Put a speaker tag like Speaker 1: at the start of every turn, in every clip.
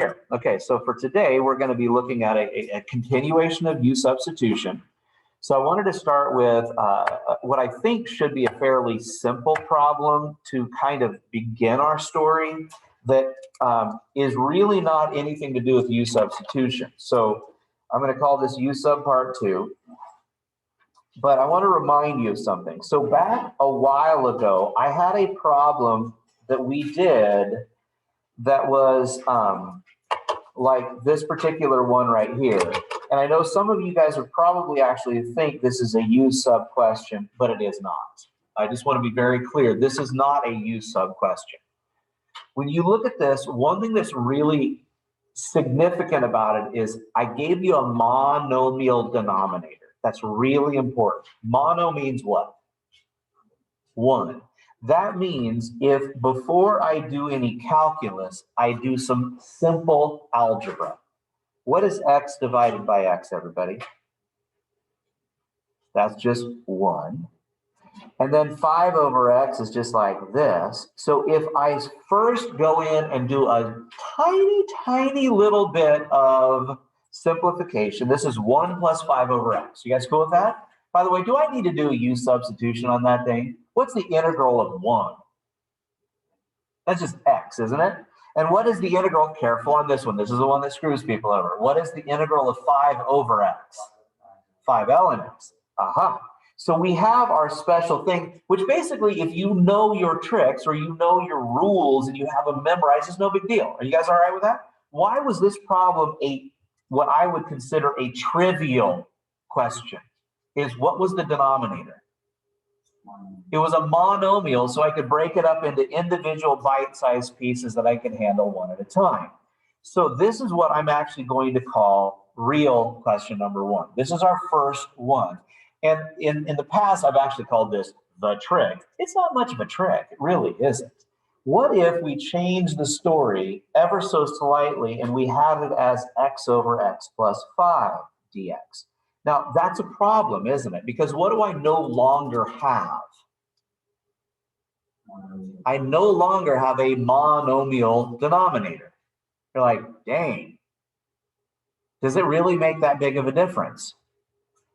Speaker 1: here. Okay, so for today, we're going to be looking at a continuation of U substitution. So I wanted to start with what I think should be a fairly simple problem to kind of begin our story that is really not anything to do with U substitution. So I'm going to call this U sub part 2. But I want to remind you of something. So back a while ago, I had a problem that we did that was like this particular one right here. And I know some of you guys would probably actually think this is a U sub question, but it is not. I just want to be very clear. This is not a U sub question. When you look at this, one thing that's really significant about it is I gave you a monomial denominator. That's really important. Mono means what? One. That means if before I do any calculus, I do some simple algebra. What is x divided by x, everybody? That's just 1. And then 5 over x is just like this. So if I first go in and do a tiny, tiny little bit of simplification, this is 1 plus 5 over x. You guys cool with that? By the way, do I need to do a U substitution on that thing? What's the integral of 1? That's just x, isn't it? And what is the integral? Careful on this one. This is the one that screws people over. What is the integral of 5 over x? 5 ln x. Aha. So we have our special thing, which basically, if you know your tricks or you know your rules and you have them memorized, it's no big deal. Are you guys all right with that? Why was this problem what I would consider a trivial question? Is what was the denominator? It was a monomial, so I could break it up into individual bite-sized pieces that I could handle one at a time. So this is what I'm actually going to call real question number 1. This is our first one. And in the past, I've actually called this the trick. It's not much of a trick. It really isn't. What if we change the story ever so slightly and we have it as x over x plus 5 dx? Now, that's a problem, isn't it? Because what do I no longer have? I no longer have a monomial denominator. You're like, dang, does it really make that big of a difference?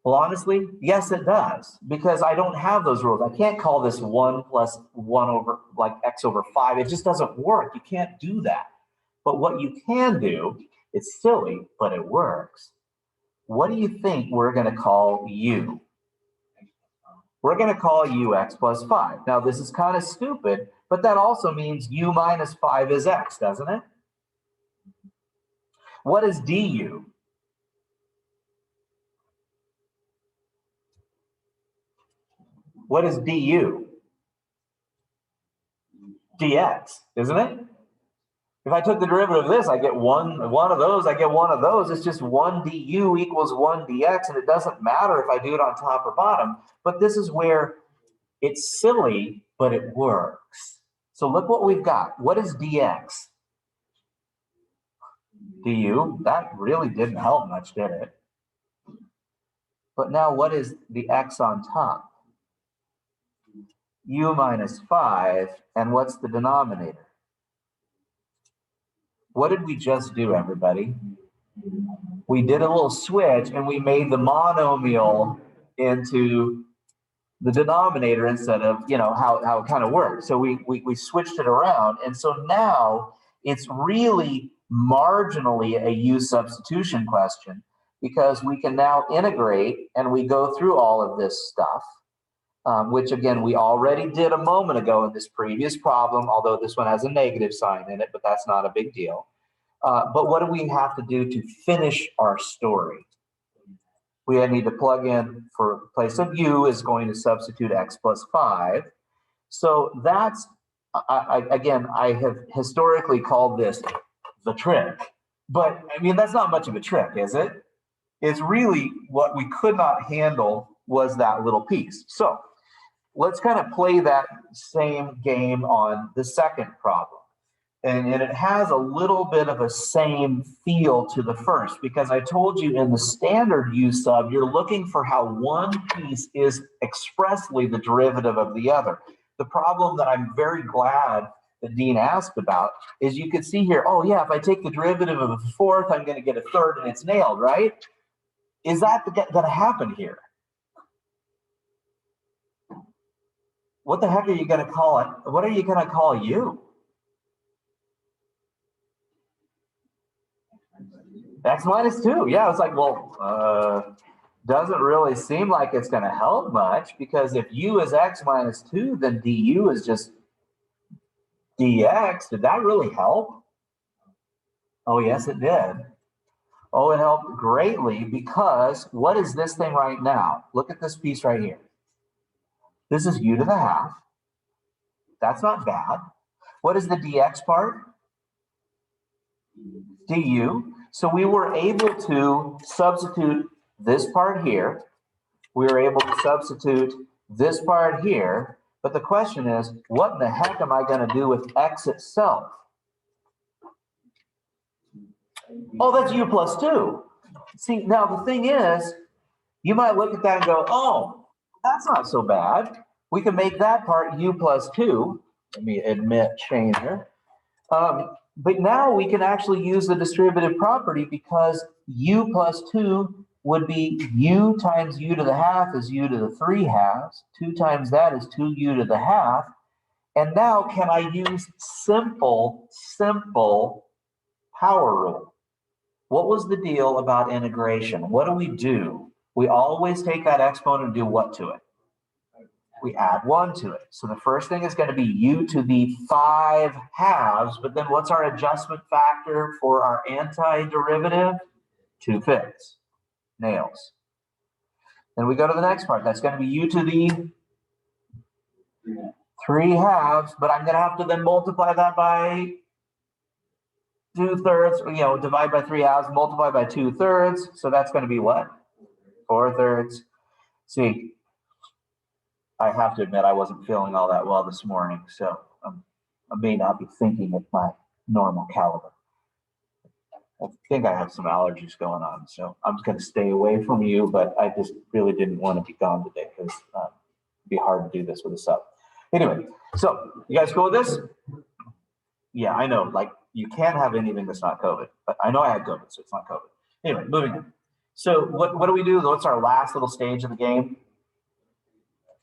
Speaker 1: Well, honestly, yes, it does, because I don't have those rules. I can't call this 1 plus 1 over, like x over 5. It just doesn't work. You can't do that. But what you can do, it's silly, but it works. What do you think we're going to call u? We're going to call u x plus 5. Now, this is kind of stupid, but that also means u minus 5 is x, doesn't it? What is du? What is du? dx, isn't it? If I took the derivative of this, I get one of those, I get one of those. It's just 1 du equals 1 dx, and it doesn't matter if I do it on top or bottom. But this is where it's silly, but it works. So look what we've got. What is dx? Du, that really didn't help much, did it? But now what is the x on top? U minus 5, and what's the denominator? What did we just do, everybody? We did a little switch, and we made the monomial into the denominator instead of, you know, how it kind of works. So we switched it around, and so now it's really marginally a U substitution question, because we can now integrate, and we go through all of this stuff. Which again, we already did a moment ago in this previous problem, although this one has a negative sign in it, but that's not a big deal. But what do we have to do to finish our story? We need to plug in, for place of u is going to substitute x plus 5. So that's, again, I have historically called this the trick. But I mean, that's not much of a trick, is it? It's really what we could not handle was that little piece. So let's kind of play that same game on the second problem. And it has a little bit of a same feel to the first, because I told you in the standard U sub, you're looking for how one piece is expressly the derivative of the other. The problem that I'm very glad that Dean asked about is you could see here, oh yeah, if I take the derivative of a fourth, I'm going to get a third and it's nailed, right? Is that going to happen here? What the heck are you going to call it? What are you going to call u? X minus 2. Yeah, it's like, well, doesn't really seem like it's going to help much, because if u is x minus 2, then du is just dx. Did that really help? Oh, yes, it did. Oh, it helped greatly, because what is this thing right now? Look at this piece right here. This is u to the half. That's not bad. What is the dx part? Du. So we were able to substitute this part here. We were able to substitute this part here. But the question is, what in the heck am I going to do with x itself? Oh, that's u plus 2. See, now the thing is, you might look at that and go, oh, that's not so bad. We can make that part u plus 2. Let me admit change here. But now we can actually use the distributive property, because u plus 2 would be u times u to the half is u to the 3 halves. 2 times that is 2u to the half. And now can I use simple power rule? What was the deal about integration? What do? We always take that exponent and do what to it? We add 1 to it. So the first thing is going to be u to the 5 halves, but then what's our adjustment factor for our antiderivative? 2/5. Nails. Then we go to the next part. That's going to be u to the 3 halves, but I'm going to have to then multiply that by 2/3, divide by 3 halves, multiply by 2/3. So that's going to be what? 4/3. See, I have to admit I wasn't feeling all that well this morning, so I may not be thinking at my normal caliber. I think I have some allergies going on, so I'm just going to stay away from you, but I just really didn't want to be gone today, because it'd be hard to do this with a sub. Anyway, so you guys go with this? Yeah, I know, like, you can't have anything that's not COVID, but I know I had COVID, so it's not COVID. Anyway, moving on. So what do we do? What's our last little stage of the game?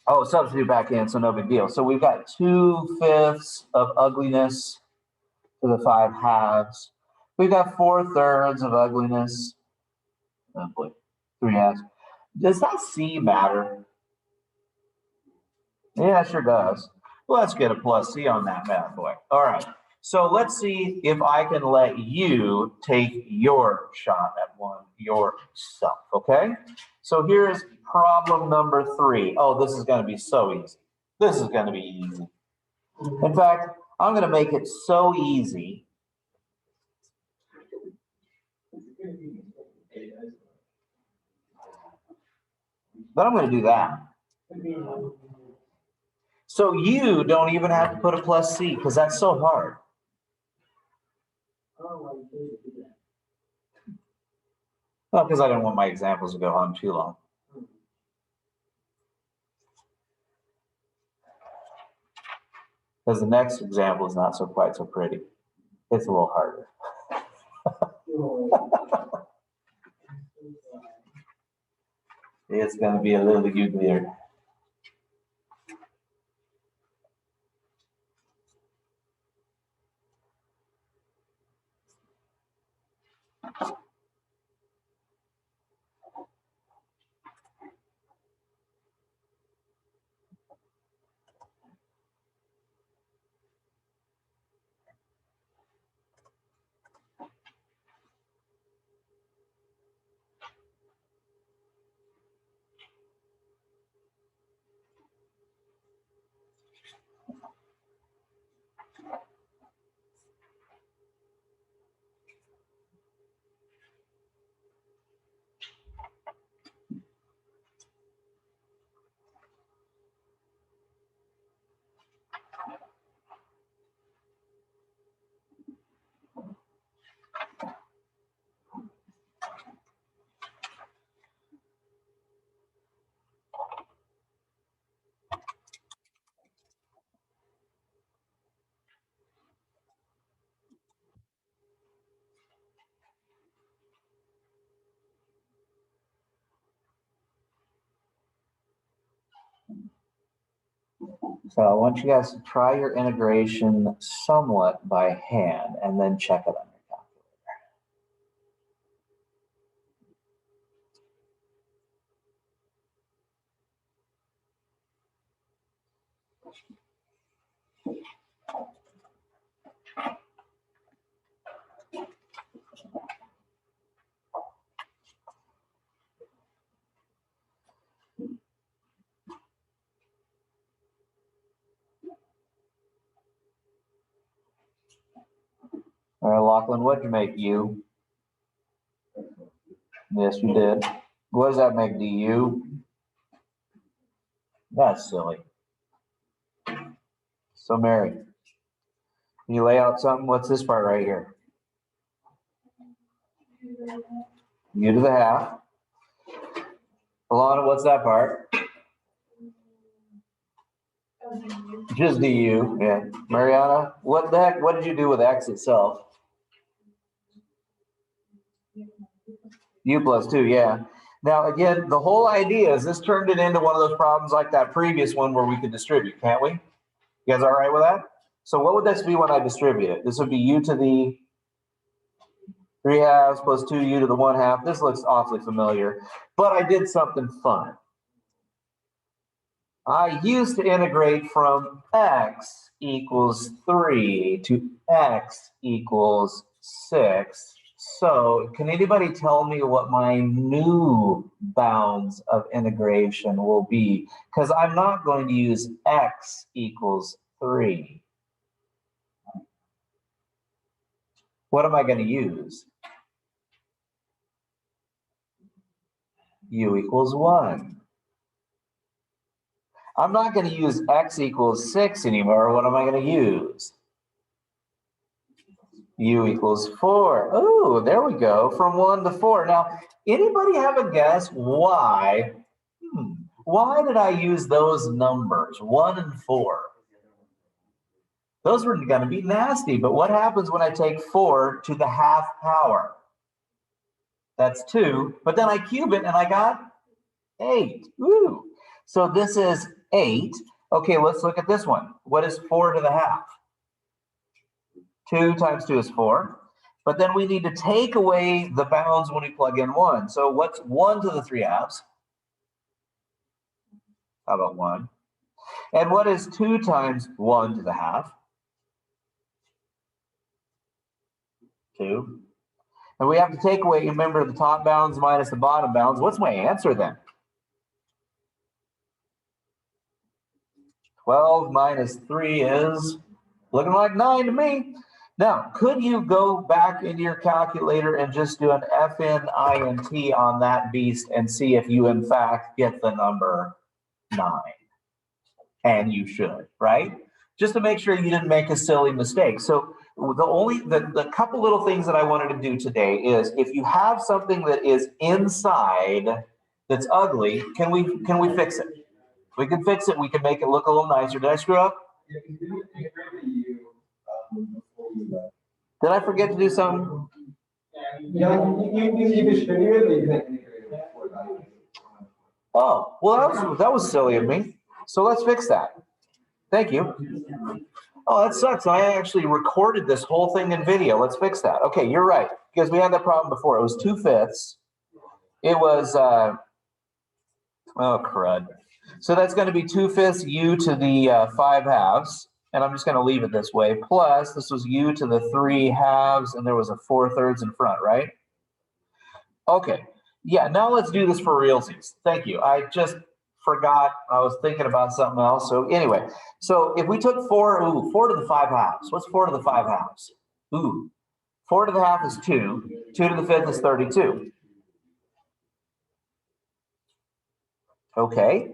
Speaker 1: Oh, substitute back in, so no big deal. So we've got 2/5 of ugliness to the 5 halves. We've got 4/3 of ugliness. Oh boy, 3 halves. Does that C matter? Yeah, it sure does. Let's get a plus C on that bad boy. All right. So let's see if I can let you take your shot at one yourself, okay? So here's problem number 3. Oh, this is going to be so easy. This is going to be easy. In fact, I'm going to make it so easy. But I'm going to do that. So you don't even have to put a plus C, because that's so hard. Well, because I don't want my examples to go on too long. Because the next example is not quite so pretty. It's a little harder. It's going to be a little uglier. So I want you guys to try your integration somewhat by hand and then check it on your calculator. All right, Lachlan, what'd you make U? Yes, you did. What does that make DU? That's silly. So Mary, can you lay out something? What's this part right here? U to the half. Alana, what's that part? Just DU, yeah. Mariana, what the heck, what did you do with X itself? U plus 2, yeah. Now, again, the whole idea is this turned it into one of those problems like that previous one where we could distribute, can't we? You guys all right with that? So what would this be when I distribute it? This would be U to the 3/2 plus 2U to the 1/2. This looks awfully familiar, but I did something fun. I used to integrate from X equals 3 to X equals 6. So can anybody tell me what my new bounds of integration will be? Because I'm not going to use X equals 3. What am I going to use? U equals 1. I'm not going to use X equals 6 anymore. What am I going to use? U equals 4. Oh, there we go, from 1 to 4. Now, anybody have a guess why? Why did I use those numbers, 1 and 4? Those were going to be nasty, but what happens when I take 4 to the half power? That's 2, but then I cube it and I got 8. Ooh. So this is 8. Okay, let's look at this one. What is 4 to the half? 2 times 2 is 4. But then we need to take away the bounds when we plug in 1. So what's 1 to the 3/2? How about 1? And what is 2 times 1 to the half? 2. And we have to take away, remember, the top bounds minus the bottom bounds. What's my answer then? 12 minus 3 is looking like 9 to me. Now, could you go back into your calculator and just do an FNINT on that beast and see if you in fact get the number 9? And you should, right? Just to make sure you didn't make a silly mistake. So the couple little things that I wanted to do today is if you have something that is inside that's ugly, can we fix it? We can fix it. We can make it look a little nicer. Did I screw up? Did I forget to do something? Oh, well, that was silly of me. So let's fix that. Thank you. Oh, that sucks. I actually recorded this whole thing in video. Let's fix that. Okay, you're right. Because we had that problem before. It was 2/5. It was, oh, crud. So that's going to be 2/5 U to the 5/2. And I'm just going to leave it this way. Plus, this was U to the 3/2, and there was a 4/3 in front, right? Okay. Yeah, now let's do this for realsies. Thank you. I just forgot. I was thinking about something else. So anyway, so if we took 4 to the 5/2. What's 4 to the 5/2? Ooh, 4 to the half is 2. 2 to the 5th is 32. Okay.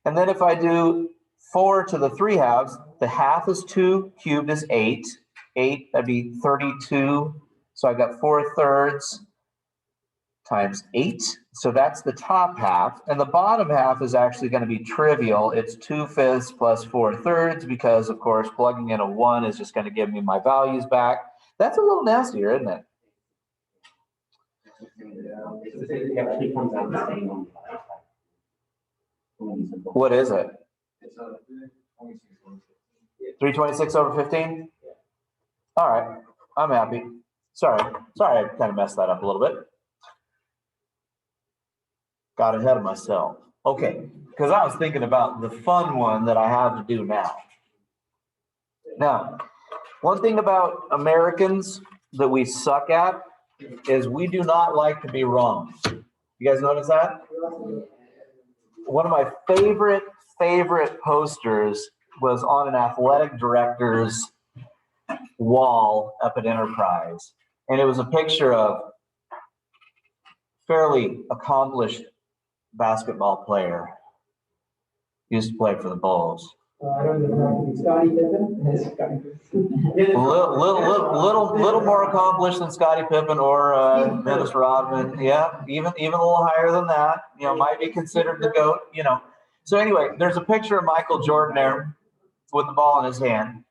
Speaker 1: And then if I do 4 to the 3/2, the half is 2 cubed is 8. 8, that'd be 32. So I got 4/3 times 8. So that's the top half. And the bottom half is actually going to be trivial. It's 2/5 plus 4/3 because, of course, plugging in a 1 is just going to give me my values back. That's a little nastier, isn't it? What is it? 326 over 15? All right, I'm happy. Sorry, I kind of messed that up a little bit. Got ahead of myself. Okay, because I was thinking about the fun one that I have to do now. Now, one thing about Americans that we suck at is we do not like to be wrong. You guys notice that? One of my favorite posters was on an athletic director's wall up at Enterprise. And it was a picture of fairly accomplished basketball player. Used to play for the Bulls.
Speaker 2: I don't know, Scottie Pippen.
Speaker 1: little more accomplished than Scottie Pippen or Dennis Rodman. Yeah, even a little higher than that. You know, might be considered the GOAT. You know. So anyway, there's a picture of Michael Jordan there with the ball in his hand,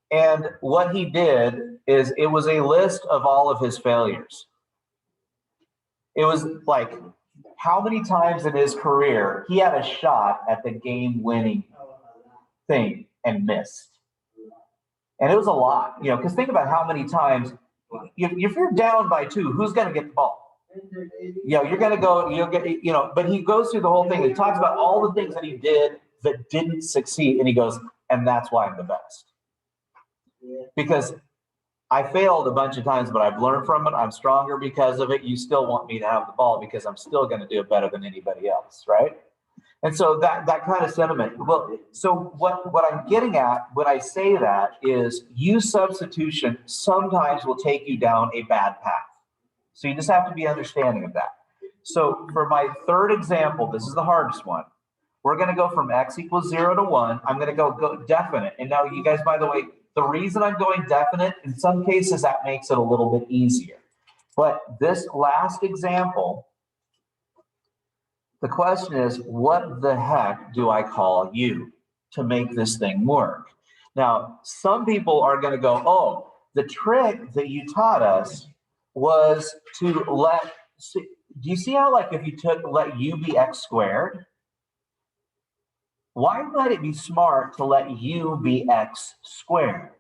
Speaker 1: and what he did is it was a list of all of his failures. It was like how many times in his career he had a shot at the game-winning thing and missed. And it was a lot, you know, because think about how many times, if you're down by 2, who's going to get the ball? You know, you're going to go, you'll get, you know, but he goes through the whole thing. He talks about all the things that he did that didn't succeed. And he goes, and that's why I'm the best. Because I failed a bunch of times, but I've learned from it. I'm stronger because of it. You still want me to have the ball because I'm still going to do it better than anybody else, right? And so that kind of sentiment. Well, so what I'm getting at when I say that is use substitution sometimes will take you down a bad path. So you just have to be understanding of that. So for my third example, this is the hardest one. We're going to go from x equals 0 to 1. I'm going to go definite. And now you guys, by the way, the reason I'm going definite, in some cases that makes it a little bit easier. But this last example, the question is, what the heck do I call u to make this thing work? Now, some people are going to go, oh, the trick that you taught us was to do you see how, like, if you let u be x squared? Why might it be smart to let u be x squared?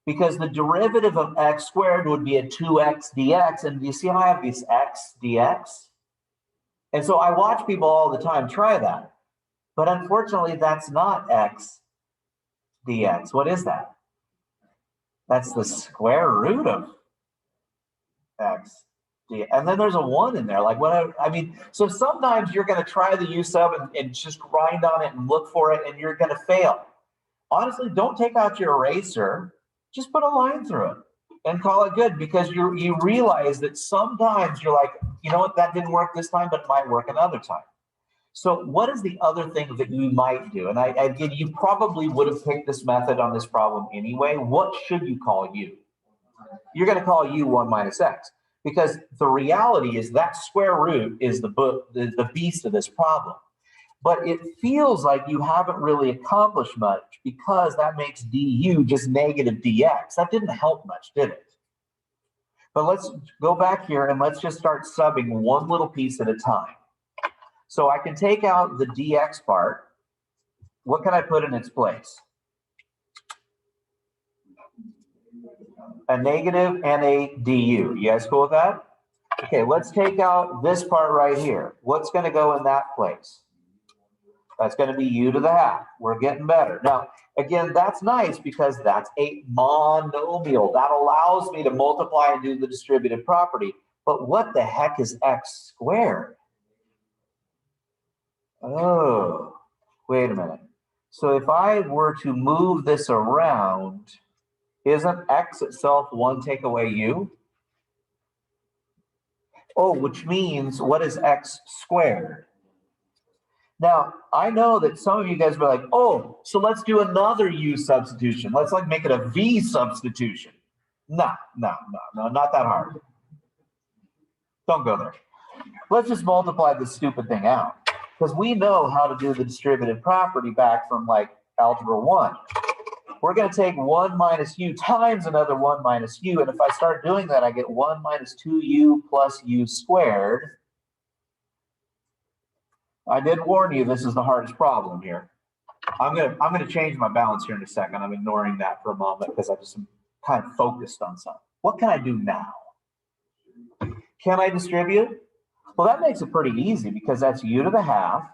Speaker 1: Because the derivative of x squared would be a 2x dx. And do you see how I have this x dx? And so I watch people all the time try that. But unfortunately, that's not x dx. What is that? That's the square root of x dx. And then there's a 1 in there. Like, what? I mean, so sometimes you're going to try the u sub and just grind on it and look for it, and you're going to fail. Honestly, don't take out your eraser. Just put a line through it and call it good, because you realize that sometimes you're like, you know what, that didn't work this time, but it might work another time. So what is the other thing that you might do? And again, you probably would have picked this method on this problem anyway. What should you call u? You're going to call u 1 minus x, because the reality is that square root is the beast of this problem. But it feels like you haven't really accomplished much, because that makes du just negative dx. That didn't help much, did it? But let's go back here and let's just start subbing one little piece at a time. So I can take out the dx part. What can I put in its place? A negative and a du. You guys cool with that? Okay, let's take out this part right here. What's going to go in that place? That's going to be u to the half. We're getting better. Now, again, that's nice because that's a monomial. That allows me to multiply and do the distributive property. But what the heck is x squared? Oh, wait a minute. So if I were to move this around, isn't x itself 1 take away u? Oh, which means what is x squared? Now, I know that some of you guys were like, oh, so let's do another u substitution. Let's like make it a v substitution. No, not that hard. Don't go there. Let's just multiply this stupid thing out, because we know how to do the distributive property back from like algebra 1. We're going to take 1 minus u times another 1 minus u. And if I start doing that, I get 1 minus 2u plus u squared. I did warn you, this is the hardest problem here. I'm gonna change my balance here in a second. I'm ignoring that for a moment because I just am kind of focused on something. What can I do now? Can I distribute? Well, that makes it pretty easy because that's u to the half,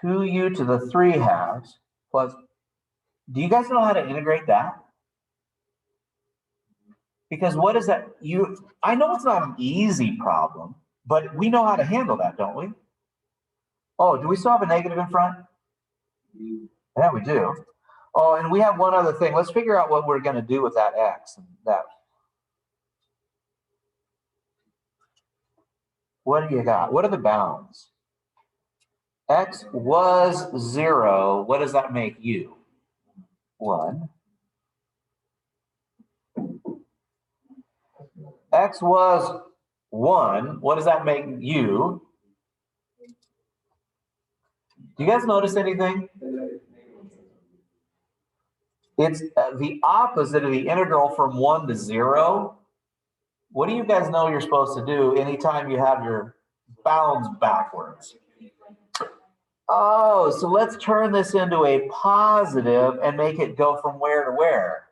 Speaker 1: 2u to the 3 halves, plus, do you guys know how to integrate that? Because what is that? I know it's not an easy problem, but we know how to handle that, don't we? Oh, do we still have a negative in front? Yeah, we do. Oh, and we have one other thing. Let's figure out what we're going to do with that x and that. What do you got? What are the bounds? X was 0. What does that make u? 1. X was 1. What does that make u? Do you guys notice anything? It's the opposite of the integral from 1 to 0. What do you guys know you're supposed to do anytime you have your bounds backwards? Oh, so let's turn this into a positive and make it go from where to where?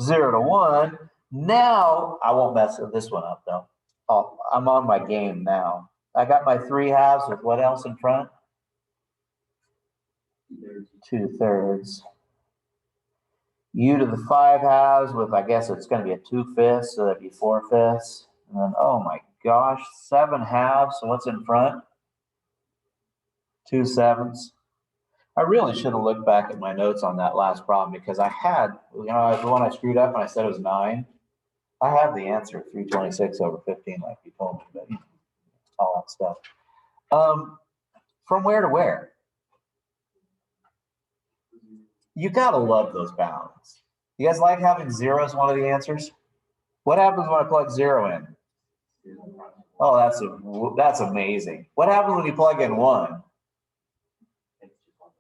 Speaker 1: 0 to 1. Now, I won't mess this one up though. Oh, I'm on my game now. I got my 3 halves with what else in front? 2/3. U to the 5 halves with, I guess it's going to be a 2/5, so that'd be 4/5. And then, oh my gosh, 7 halves. So what's in front? 2/7. I really should have looked back at my notes on that last problem because I had, the one I screwed up and I said it was 9. I have the answer, 326 over 15, like you told me, but all that stuff. From where to where? You gotta love those bounds. You guys like having 0 as one of the answers? What happens when I plug 0 in? Oh, that's amazing. What happens when you plug in 1?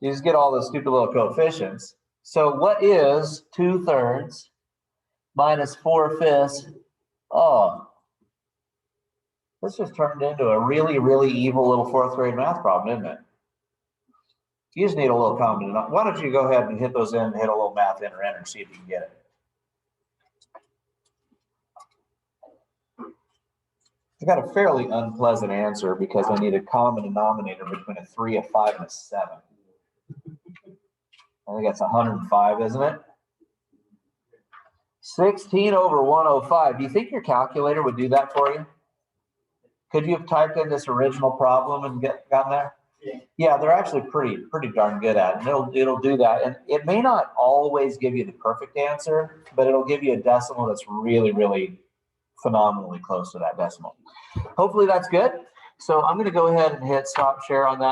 Speaker 1: You just get all those stupid little coefficients. So what is 2/3 minus 4/5? Oh, this just turned into a really, really evil little 4th grade math problem, isn't it? You just need a little common denominator. Why don't you go ahead and hit those in and hit a little math enter, see if you can get it. I got a fairly unpleasant answer because I need a common denominator between a 3, a 5, and a 7. I think that's 105, isn't it? 16 over 105. Do you think your calculator would do that for you? Could you have typed in this original problem and gotten there? Yeah, they're actually pretty darn good at it. And it'll do that. And it may not always give you the perfect answer, but it'll give you a decimal that's really, really phenomenally close to that decimal. Hopefully that's good. So I'm going to go ahead and hit stop share on that.